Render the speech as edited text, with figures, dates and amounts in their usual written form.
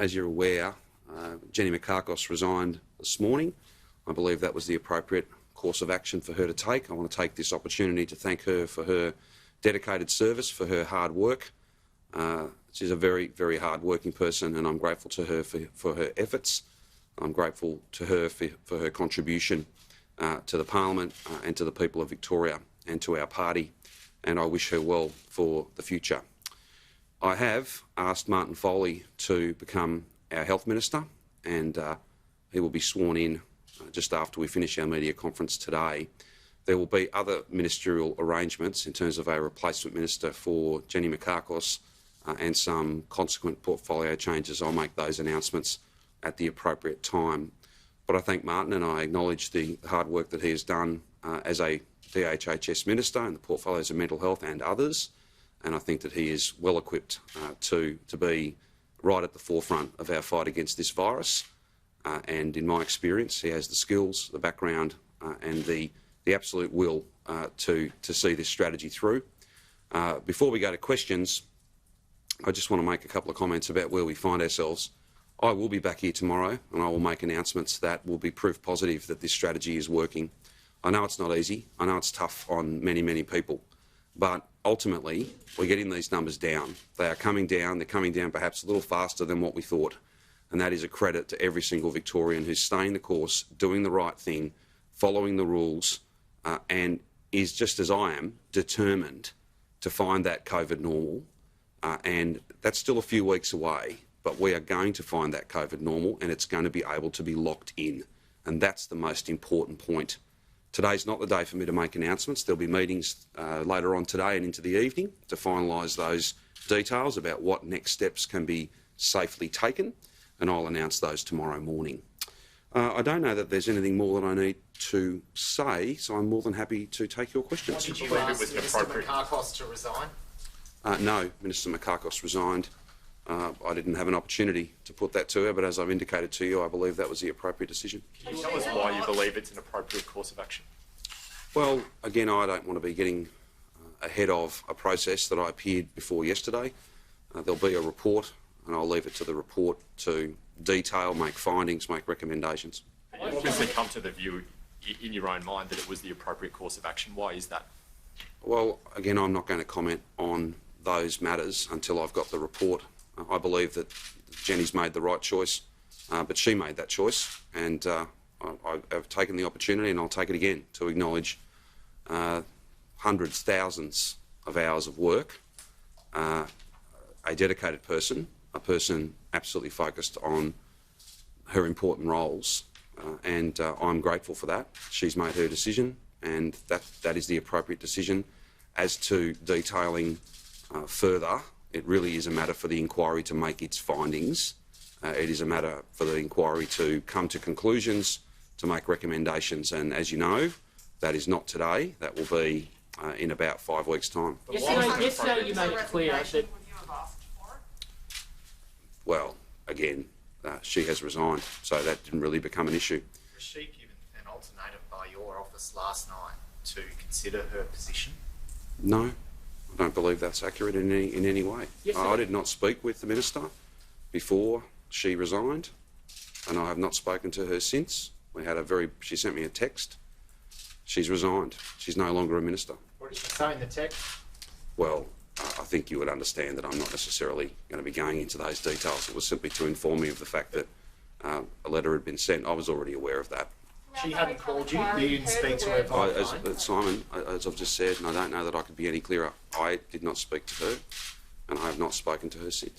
as you're aware, Jenny Mikakos resigned this morning. I believe that was the appropriate course of action for her to take. I want to take this opportunity to thank her for her dedicated service, for her hard work. She's a very, very hard-working person, and I'm grateful to her for her efforts. I'm grateful to her for her contribution to the Parliament and to the people of Victoria and to our party, and I wish her well for the future. I have asked Martin Foley to become our Health Minister, and he will be sworn in just after we finish our media conference today. There will be other ministerial arrangements in terms of a replacement minister for Jenny Mikakos and some consequent portfolio changes. I'll make those announcements at the appropriate time. But I thank Martin, and I acknowledge the hard work that he has done as a DHHS minister in the portfolios of mental health and others, and I think that he is well equipped to be right at the forefront of our fight against this virus. And in my experience, he has the skills, the background and the absolute will to see this strategy through. Before we go to questions, I just want to make a couple of comments about where we find ourselves. I will be back here tomorrow, and I will make announcements that will be proof positive that this strategy is working. I know it's not easy. I know it's tough on many, many people. But ultimately, we're getting these numbers down. They are coming down. They're coming down perhaps a little faster than what we thought. And that is a credit to every single Victorian who's staying the course, doing the right thing, following the rules, and is, just as I am, determined to find that COVID normal. And that's still a few weeks away, but we are going to find that COVID normal, and it's going to be able to be locked in. And that's the most important point. Today's not the day for me to make announcements. There'll be meetings later on today and into the evening to finalise those details about what next steps can be safely taken, and I'll announce those tomorrow morning. I don't know that there's anything more that I need to say, so I'm more than happy to take your questions. Did you ask Mr Mikakos to resign? No, Minister Mikakos resigned. I didn't have an opportunity to put that to her, but as I've indicated to you, I believe that was the appropriate decision. Can you tell us why you believe it's an appropriate course of action? Well, again, I don't want to be getting ahead of a process that I appeared before yesterday. There'll be a report, and I'll leave it to the report to detail, make findings, make recommendations. You've obviously come to the view in your own mind that it was the appropriate course of action. Why is that? Well, again, I'm not going to comment on those matters until I've got the report. I believe that Jenny's made the right choice, but she made that choice, and I've taken the opportunity, and I'll take it again, to acknowledge hundreds, thousands of hours of work, a dedicated person, a person absolutely focused on her important roles, and I'm grateful for that. She's made her decision, and that is the appropriate decision. As to detailing further, it really is a matter for the inquiry to make its findings. It is a matter for the inquiry to come to conclusions, to make recommendations, and as you know, that is not today. That will be in about 5 weeks' time. Yesterday you made it clear that... Well, again, she has resigned, so that didn't really become an issue. Was she given an ultimatum by your office last night to consider her position? No, I don't believe that's accurate in any way. Yes, I did not speak with the Minister before she resigned, and I have not spoken to her since. She sent me a text. She's resigned. She's no longer a minister. What did she say in the text? Well, I think you would understand that I'm not necessarily going to be going into those details. It was simply to inform me of the fact that a letter had been sent. I was already aware of that. She hadn't called you? You didn't speak to her by phone? Simon, as I've just said, and I don't know that I could be any clearer, I did not speak to her, and I have not spoken to her since.